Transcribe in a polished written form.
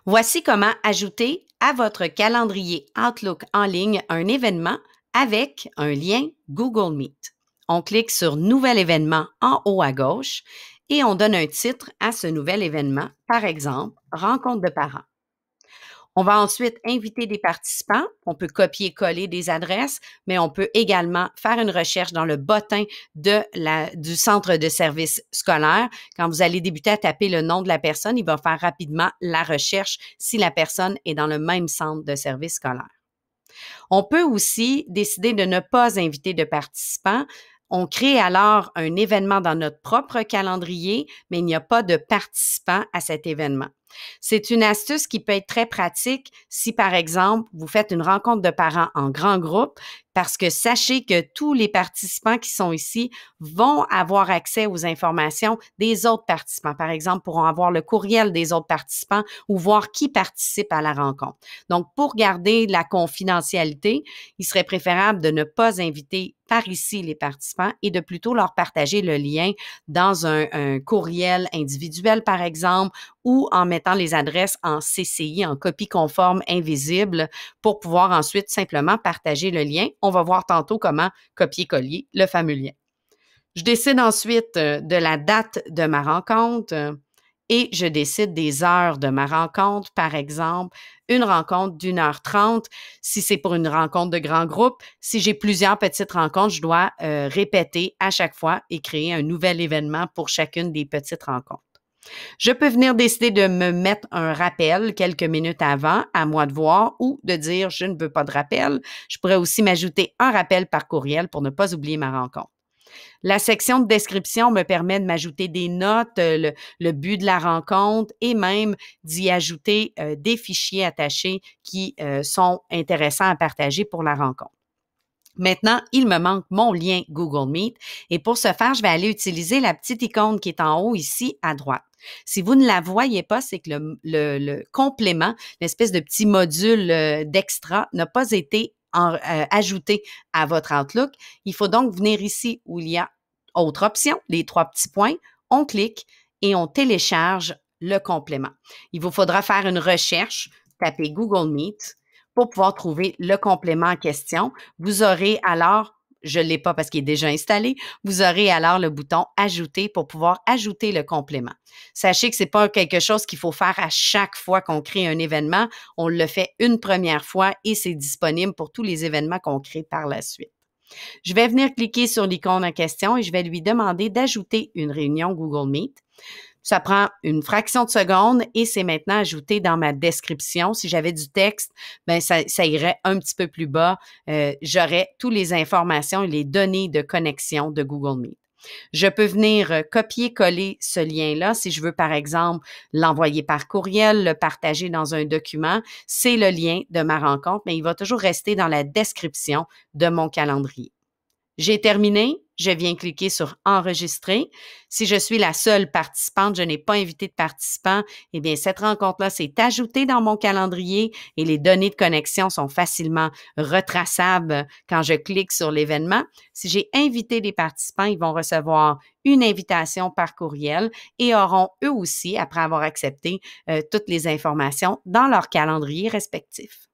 Voici comment ajouter à votre calendrier Outlook en ligne un événement avec un lien Google Meet. On clique sur Nouvel événement en haut à gauche et on donne un titre à ce nouvel événement, par exemple, Rencontre de parents. On va ensuite inviter des participants. On peut copier-coller des adresses, mais on peut également faire une recherche dans le bottin du centre de service scolaire. Quand vous allez débuter à taper le nom de la personne, il va faire rapidement la recherche si la personne est dans le même centre de service scolaire. On peut aussi décider de ne pas inviter de participants. On crée alors un événement dans notre propre calendrier, mais il n'y a pas de participants à cet événement. C'est une astuce qui peut être très pratique si, par exemple, vous faites une rencontre de parents en grand groupe, parce que sachez que tous les participants qui sont ici vont avoir accès aux informations des autres participants. Par exemple, pourront avoir le courriel des autres participants ou voir qui participe à la rencontre. Donc, pour garder la confidentialité, il serait préférable de ne pas inviter par ici les participants et de plutôt leur partager le lien dans un courriel individuel, par exemple, ou en mettant les adresses en CCI, en copie conforme invisible, pour pouvoir ensuite simplement partager le lien. On va voir tantôt comment copier-coller le fameux lien. Je décide ensuite de la date de ma rencontre et je décide des heures de ma rencontre. Par exemple, une rencontre d'1h30 si c'est pour une rencontre de grand groupe. Si j'ai plusieurs petites rencontres, je dois répéter à chaque fois et créer un nouvel événement pour chacune des petites rencontres. Je peux venir décider de me mettre un rappel quelques minutes avant, à moi de voir, ou de dire je ne veux pas de rappel. Je pourrais aussi m'ajouter un rappel par courriel pour ne pas oublier ma rencontre. La section de description me permet de m'ajouter des notes, le but de la rencontre et même d'y ajouter des fichiers attachés qui sont intéressants à partager pour la rencontre. Maintenant, il me manque mon lien Google Meet et pour ce faire, je vais aller utiliser la petite icône qui est en haut ici à droite. Si vous ne la voyez pas, c'est que le complément, l'espèce de petit module d'extra n'a pas été ajouté à votre Outlook. Il faut donc venir ici où il y a autre option, les 3 petits points, on clique et on télécharge le complément. Il vous faudra faire une recherche, taper Google Meet pour pouvoir trouver le complément en question. Vous aurez alors, je ne l'ai pas parce qu'il est déjà installé, vous aurez alors le bouton « Ajouter » pour pouvoir ajouter le complément. Sachez que ce n'est pas quelque chose qu'il faut faire à chaque fois qu'on crée un événement. On le fait une première fois et c'est disponible pour tous les événements qu'on crée par la suite. Je vais venir cliquer sur l'icône en question et je vais lui demander d'ajouter une réunion Google Meet. Ça prend une fraction de seconde et c'est maintenant ajouté dans ma description. Si j'avais du texte, ben ça irait un petit peu plus bas. J'aurais toutes les informations et les données de connexion de Google Meet. Je peux venir copier-coller ce lien-là si je veux, par exemple, l'envoyer par courriel, le partager dans un document. C'est le lien de ma rencontre, mais il va toujours rester dans la description de mon calendrier. J'ai terminé, je viens cliquer sur Enregistrer. Si je suis la seule participante, je n'ai pas invité de participants, eh bien, cette rencontre-là s'est ajoutée dans mon calendrier et les données de connexion sont facilement retraçables quand je clique sur l'événement. Si j'ai invité des participants, ils vont recevoir une invitation par courriel et auront eux aussi, après avoir accepté, toutes les informations dans leur calendrier respectif.